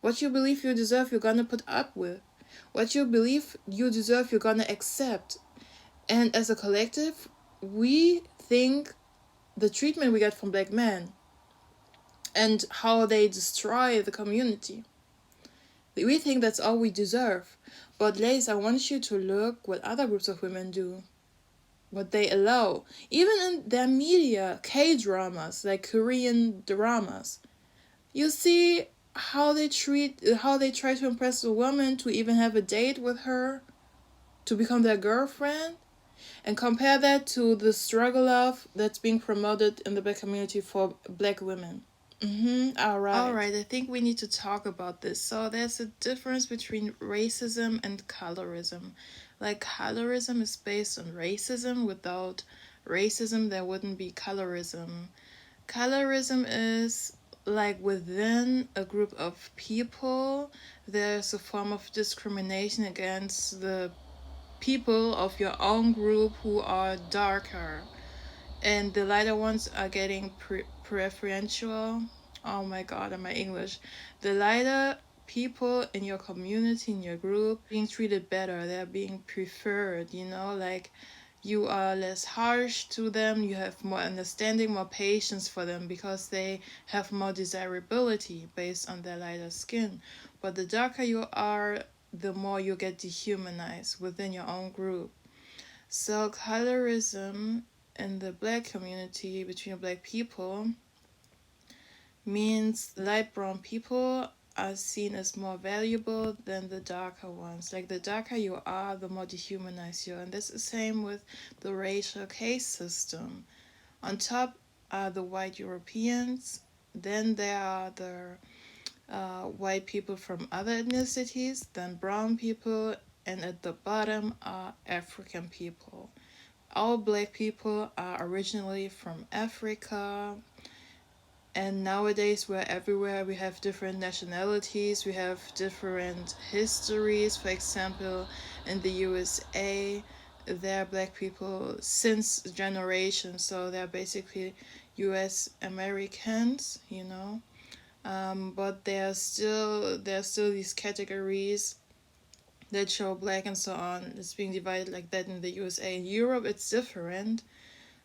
What you believe you deserve, you're gonna put up with. What you believe you deserve, you're gonna accept. And as a collective, we think the treatment we get from black men and how they destroy the community, we think that's all we deserve. But ladies, I want you to look what other groups of women do, what they allow, even in their media, K-dramas, like Korean dramas. You see how they try to impress a woman to even have a date with her, to become their girlfriend, and compare that to the struggle love that's being promoted in the black community for black women. Alright, I think we need to talk about this. So there's a difference between racism and colorism. Like, colorism is based on racism. Without racism, there wouldn't be colorism. Colorism is like within a group of people, there's a form of discrimination against the people of your own group who are darker, and the lighter ones are getting preferential. Oh my god, am I English? The lighter people in your community, in your group, being treated better. They're being preferred, like you are less harsh to them, you have more understanding, more patience for them because they have more desirability based on their lighter skin. But the darker you are, the more you get dehumanized within your own group. So colorism in the black community, between black people, means light brown people are seen as more valuable than the darker ones. Like, the darker you are, the more dehumanized you are. And that's the same with the racial caste system. On top are the white Europeans, then there are the white people from other ethnicities, then brown people, and at the bottom are African people. All black people are originally from Africa, and nowadays we're everywhere. We have different nationalities, we have different histories. For example, in the USA, there are black people since generations, so they're basically US Americans, but there's still these categories that show black and so on. It's being divided like that in the USA. In Europe, it's different.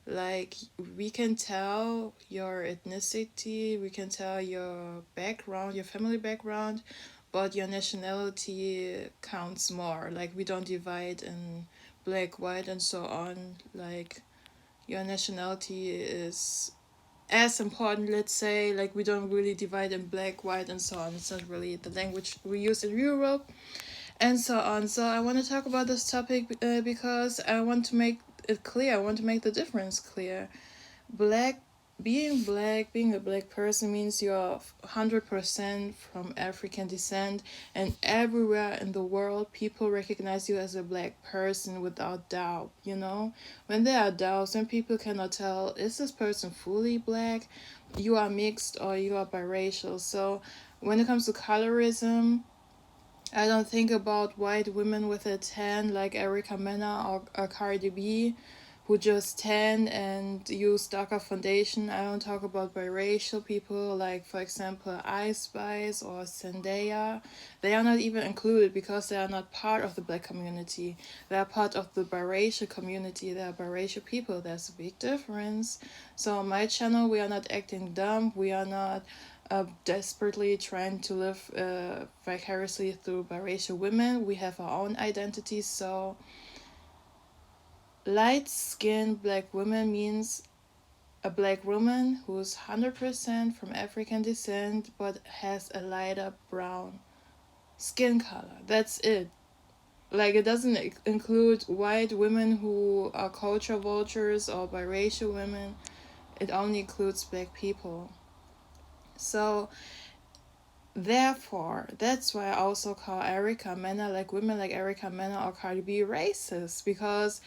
Like, we can tell your ethnicity, we can tell your background, your family background, but your nationality counts more. Like, we don't divide in black, white, and so on. Like, your nationality is as important, let's say. Like, we don't really divide in black, white, and so on. It's not really the language we use in Europe, and so on. So I want to talk about this topic because I want to make it clear. I want to make the difference clear. Being a black person means you're 100% from African descent, and everywhere in the world people recognize you as a black person without doubt. When there are doubts, when people cannot tell, is this person fully black, you are mixed, or you are biracial. So when it comes to colorism, I don't think about white women with a tan like Erica Mena or Cardi B, who just tan and use darker foundation. I don't talk about biracial people like, for example, Ice Spice or Zendaya. They are not even included because they are not part of the black community. They are part of the biracial community. They are biracial people. There's a big difference. So on my channel, we are not acting dumb. We are not desperately trying to live vicariously through biracial women. We have our own identities. So light-skinned black woman means a black woman who's 100% from African descent but has a lighter brown skin color. That's it. Like, it doesn't include white women who are culture vultures or biracial women. It only includes black people. So therefore, that's why I also call Erica Mena, like women like Erica Mena or Cardi B, racist, because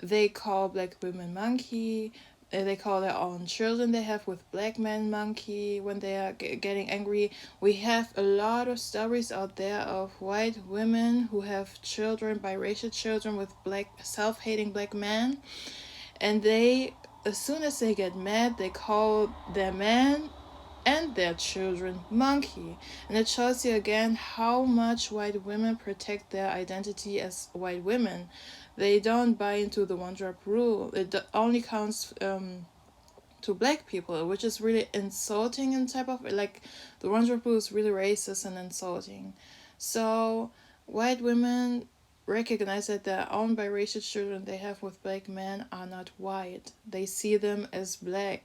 they call black women monkey. They call their own children they have with black men monkey when they are getting angry. We have a lot of stories out there of white women who have children, biracial children, with black self-hating black men, and they, as soon as they get mad, they call their man and their children monkey. And it shows you again how much white women protect their identity as white women. They don't buy into the one drop rule. It only counts to black people, which is really insulting and type of like the one drop rule is really racist and insulting. So white women recognize that their own biracial children they have with black men are not white. They see them as black.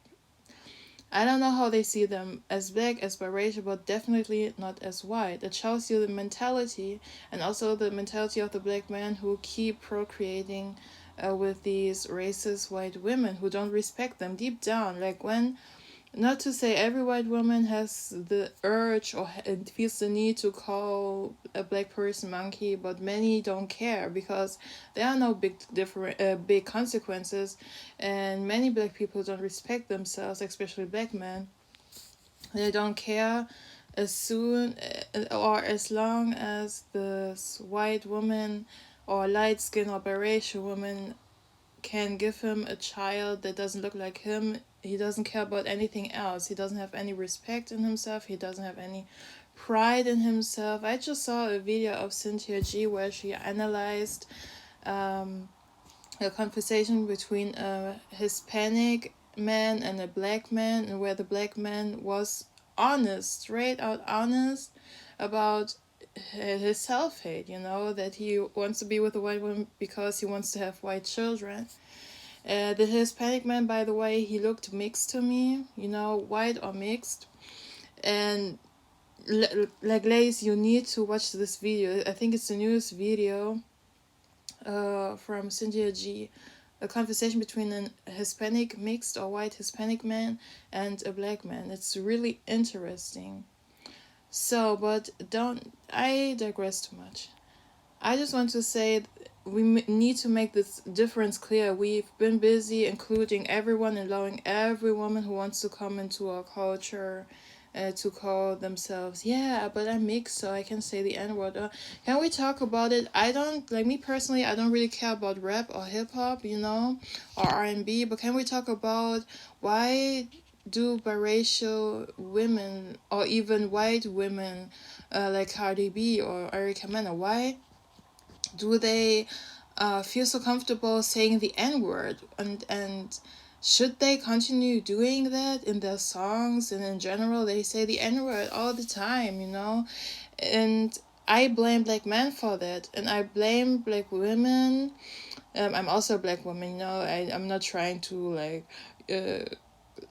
I don't know how they see them as black, as biracial, but definitely not as white. It shows you the mentality and also the mentality of the black men who keep procreating with these racist white women who don't respect them deep down. Like when, not to say every white woman has the urge or feels the need to call a black person monkey, but many don't care because there are no big consequences, and many black people don't respect themselves, especially black men. They don't care as soon or as long as this white woman or light skin or biracial woman can give him a child that doesn't look like him. He doesn't care about anything else. He doesn't have any respect in himself. He doesn't have any pride in himself. I just saw a video of Cynthia G where she analyzed a conversation between a Hispanic man and a black man, and where the black man was honest, straight out honest about his self hate, that he wants to be with a white woman because he wants to have white children. The Hispanic man, by the way, he looked mixed to me, white or mixed. And like, ladies, you need to watch this video. I think it's the newest video from Cynthia G. A conversation between a Hispanic mixed or white Hispanic man and a black man. It's really interesting. So, but I digress too much. I just want to say we need to make this difference clear. We've been busy including everyone, allowing every woman who wants to come into our culture to call themselves, yeah, but I'm mixed, so I can say the N-word. Can we talk about it? I don't, like me personally, I don't really care about rap or hip-hop, or R&B, but can we talk about why do biracial women or even white women like Cardi B or Erica Mena, why do they feel so comfortable saying the N-word, and should they continue doing that in their songs? And in general, they say the N-word all the time, and I blame black men for that, and I blame black women. I'm also a black woman, I'm not trying to like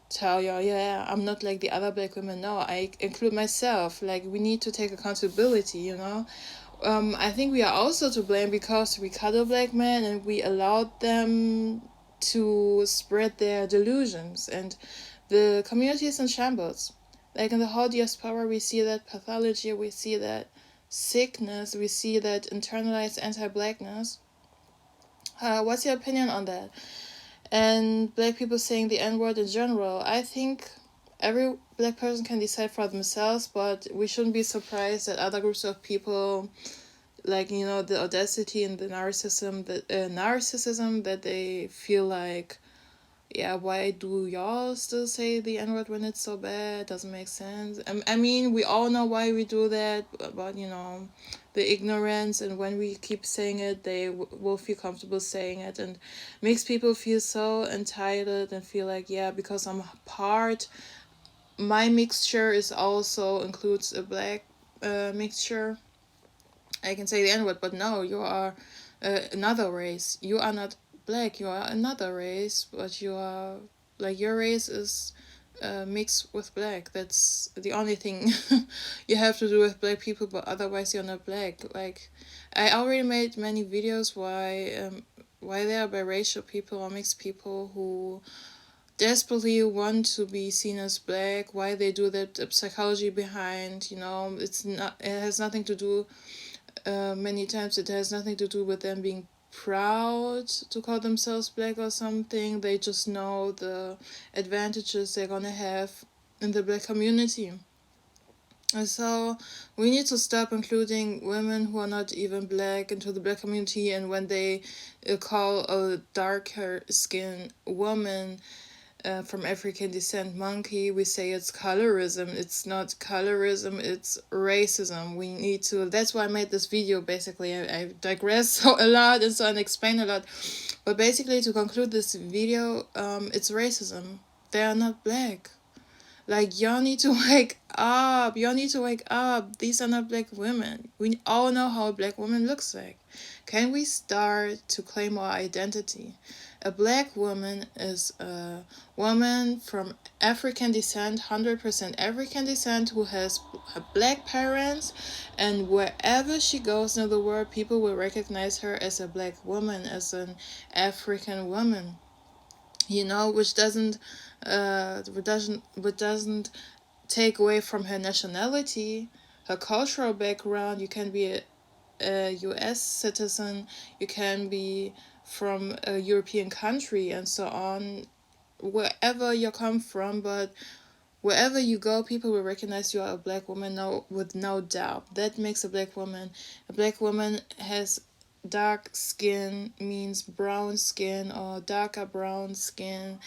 tell y'all, yeah, I'm not like the other black women. No, I include myself. Like, we need to take accountability, I think we are also to blame because we cuddle black men and we allowed them to spread their delusions, and the community is in shambles. Like in the whole diaspora, we see that pathology, we see that sickness, we see that internalized anti-blackness. What's your opinion on that? And black people saying the N-word in general. I think every black person can decide for themselves, but we shouldn't be surprised that other groups of people, like, the audacity and the narcissism that they feel like, yeah, why do y'all still say the N-word when it's so bad? Doesn't make sense. I mean, we all know why we do that, but the ignorance, and when we keep saying it, they will feel comfortable saying it, and makes people feel so entitled and feel like, yeah, because I'm part, my mixture is also includes a black mixture, I can say the N-word. But no, you are another race. You are not black, you are another race, but you are, like, your race is mixed with black. That's the only thing you have to do with black people, but otherwise you're not black. Like, I already made many videos why there are biracial people or mixed people who desperately want to be seen as black, why they do that, the psychology behind, it has nothing to do, many times it has nothing to do with them being proud to call themselves black or something. They just know the advantages they're gonna have in the black community. And so we need to stop including women who are not even black into the black community, and when they call a darker skinned woman from African descent monkey, we say it's colorism. It's not colorism, it's racism. We need to, that's why I made this video. Basically, I digress so a lot and so and explain a lot, but basically to conclude this video, it's racism. They are not black. Like, y'all need to wake up. Y'all need to wake up. These are not black women. We all know how a black woman looks like. Can we start to claim our identity? A black woman is a woman from African descent, 100% African descent, who has black parents, and wherever she goes in the world, people will recognize her as a black woman, as an African woman. You know, which doesn't take away from her nationality, her cultural background. You can be a US citizen, you can be from a European country, and so on, wherever you come from, but wherever you go, people will recognize you are a black woman, no, with no doubt. That makes a black woman. A black woman has dark skin, means brown skin or darker brown skin,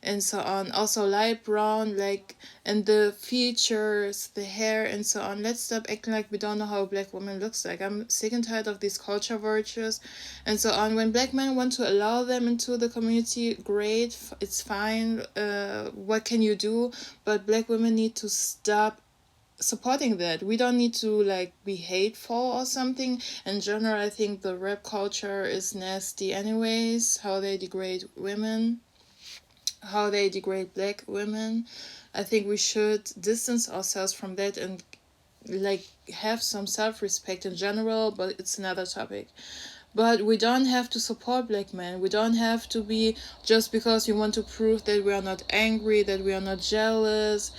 and so on. Also light brown, like, and the features, the hair, and so on. Let's stop acting like we don't know how a black woman looks like. I'm sick and tired of these culture vultures, and so on. When black men want to allow them into the community, great, it's fine. What can you do? But black women need to stop supporting that. We don't need to like be hateful or something. In general, I think the rap culture is nasty anyways, how they degrade women, how they degrade black women. I think we should distance ourselves from that and like have some self-respect in general, but it's another topic. But we don't have to support black men. We don't have to be, just because you want to prove that we are not angry, that we are not jealous.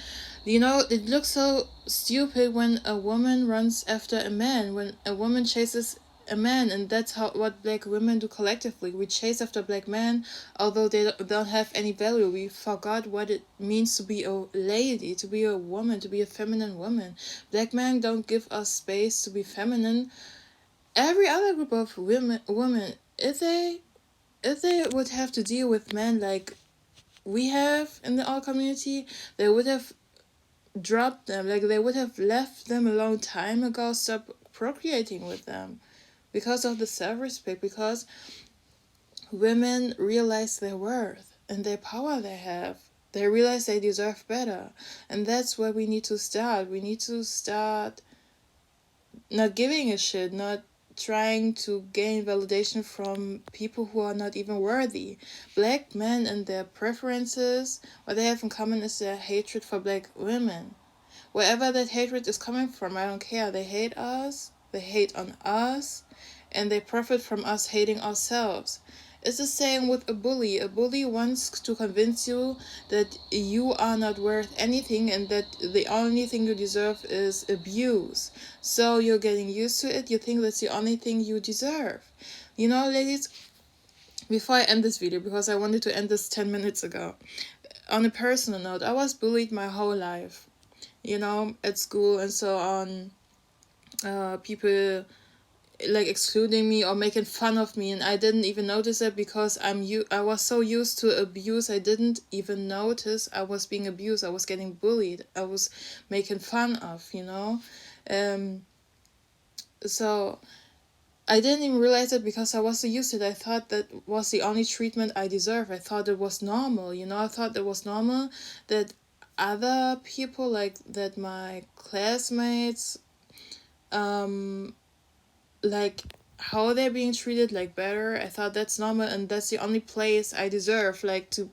You know, it looks so stupid when a woman runs after a man, when a woman chases a man, and that's how what black women do collectively. We chase after black men, although they don't have any value. We forgot what it means to be a lady, to be a woman, to be a feminine woman. Black men don't give us space to be feminine. Every other group of women, if they would have to deal with men like we have in our community, they would have dropped them. Like, they would have left them a long time ago, stop procreating with them, because of the self-respect, because women realize their worth and their power they have. They realize they deserve better, and that's where we need to start. We need to start not giving a shit, not trying to gain validation from people who are not even worthy. Black men and their preferences, what they have in common is their hatred for black women. Wherever that hatred is coming from, I don't care. They hate us, they hate on us, and they profit from us hating ourselves. It's the same with a bully. A bully wants to convince you that you are not worth anything and that the only thing you deserve is abuse. So you're getting used to it. You think that's the only thing you deserve. You know, ladies, before I end this video, because I wanted to end this 10 minutes ago, on a personal note, I was bullied my whole life. You know, at school and so on. People like excluding me or making fun of me, and I didn't even notice it because I was so used to abuse. I didn't even notice I was being abused. I was getting bullied. I was making fun of, you know. So I didn't even realize it because I was so used to it. I thought that was the only treatment I deserved. I thought it was normal, you know. I thought it was normal that other people, like that my classmates, like how they're being treated like better. I thought that's normal, and that's the only place I deserve, like to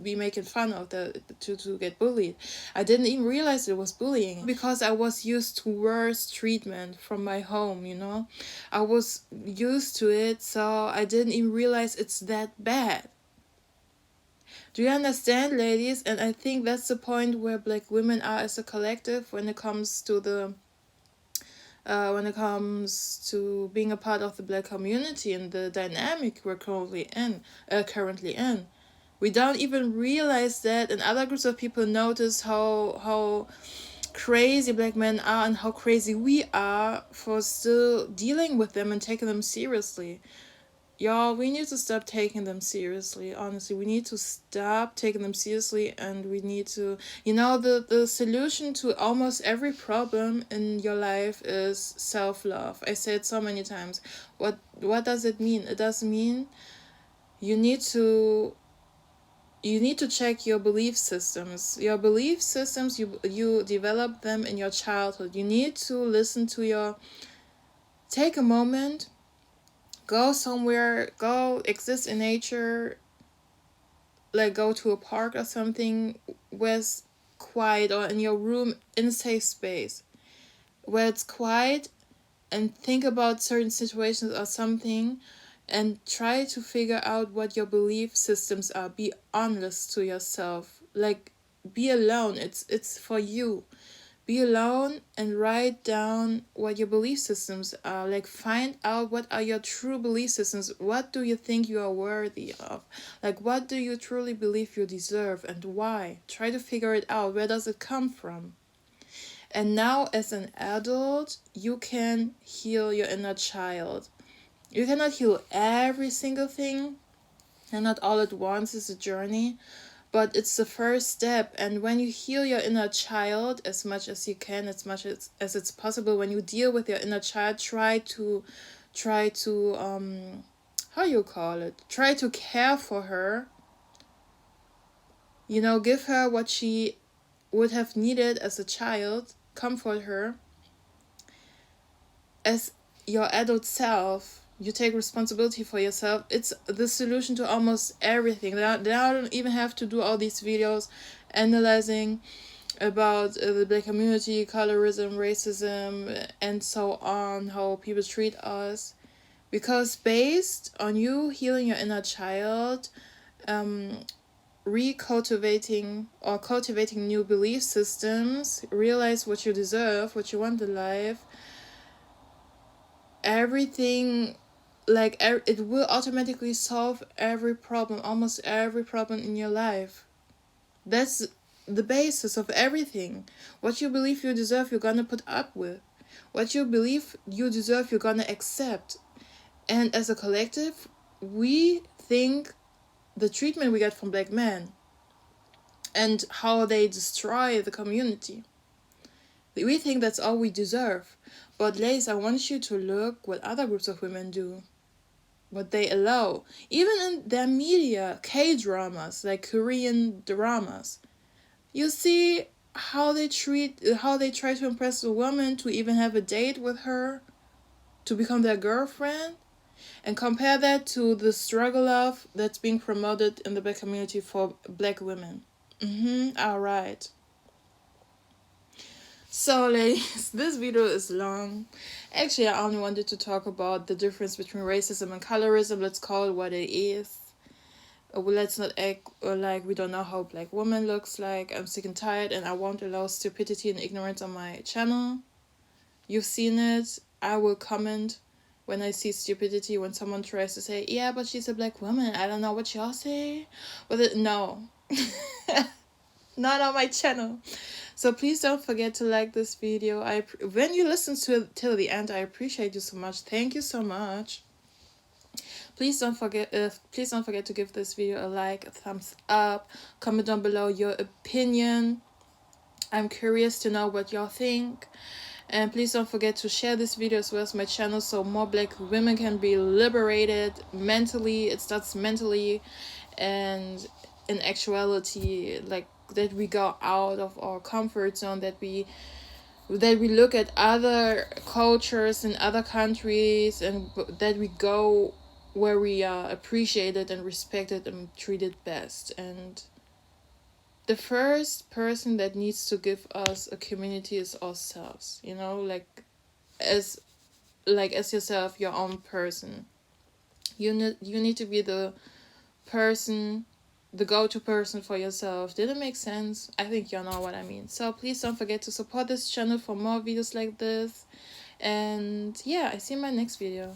be making fun of, to get bullied. I didn't even realize it was bullying because I was used to worse treatment from my home, you know. I was used to it, so I didn't even realize it's that bad. Do you understand, ladies? And I think that's the point where black women are as a collective when it comes to being a part of the black community and the dynamic we're currently in. We don't even realize that, and other groups of people notice how crazy black men are and how crazy we are for still dealing with them and taking them seriously. y'all, we need to stop taking them seriously. Honestly, we need to stop taking them seriously, and we need to, the solution to almost every problem in your life is self-love. I say it so many times. What does it mean? It does mean you need to check your belief systems. Your belief systems, you develop them in your childhood. You need to listen to take a moment, go somewhere, go exist in nature, like go to a park or something where it's quiet, or in your room in a safe space where it's quiet, and think about certain situations or something, and try to figure out what your belief systems are. Be honest to yourself. Like, be alone. It's for you. Be alone and write down what your belief systems are. Like, find out what are your true belief systems. What do you think you are worthy of? Like, what do you truly believe you deserve, and why? Try to figure it out. Where does it come from? And now, as an adult, you can heal your inner child. You cannot heal every single thing, and not all at once. Is a journey, but it's the first step. And when you heal your inner child as much as you can, as much as it's possible, when you deal with your inner child, try to how you call it, try to care for her, give her what she would have needed as a child, comfort her. As your adult self, you take responsibility for yourself. It's the solution to almost everything. Now I don't even have to do all these videos analyzing about the Black community, colorism, racism, and so on, how people treat us. Because based on you healing your inner child, recultivating or cultivating new belief systems, realize what you deserve, what you want in life, everything, like, it will automatically solve every problem, almost every problem in your life. That's the basis of everything. What you believe you deserve, you're gonna put up with. What you believe you deserve, you're gonna accept. And as a collective, we think the treatment we get from Black men and how they destroy the community, we think that's all we deserve. But ladies, I want you to look what other groups of women do, what they allow, even in their media, K-dramas, like Korean dramas. You see how they try to impress a woman, to even have a date with her, to become their girlfriend, and compare that to the struggle of that's being promoted in the Black community for Black women. Alright. So ladies, this video is long. Actually, I only wanted to talk about the difference between racism and colorism. Let's call it what it is. Let's not act like we don't know how Black woman looks like. I'm sick and tired, and I won't allow stupidity and ignorance on my channel. You've seen it. I will comment when I see stupidity, when someone tries to say, yeah, but she's a Black woman. I don't know what y'all say. But no. Not on my channel. So please don't forget to like this video. When you listen to it till the end, I appreciate you so much. Thank you so much. Please don't forget to give this video a like, a thumbs up. Comment down below your opinion. I'm curious to know what y'all think. And please don't forget to share this video as well as my channel, so more Black women can be liberated mentally. It starts mentally, and in actuality, like, that we go out of our comfort zone, that we look at other cultures in other countries, and that we go where we are appreciated and respected and treated best. And the first person that needs to give us a community is ourselves, as yourself, your own person. You need to be the person, the go-to person for yourself. Did it make sense? I think you know what I mean. So please don't forget to support this channel for more videos like this. And yeah, I see you in my next video.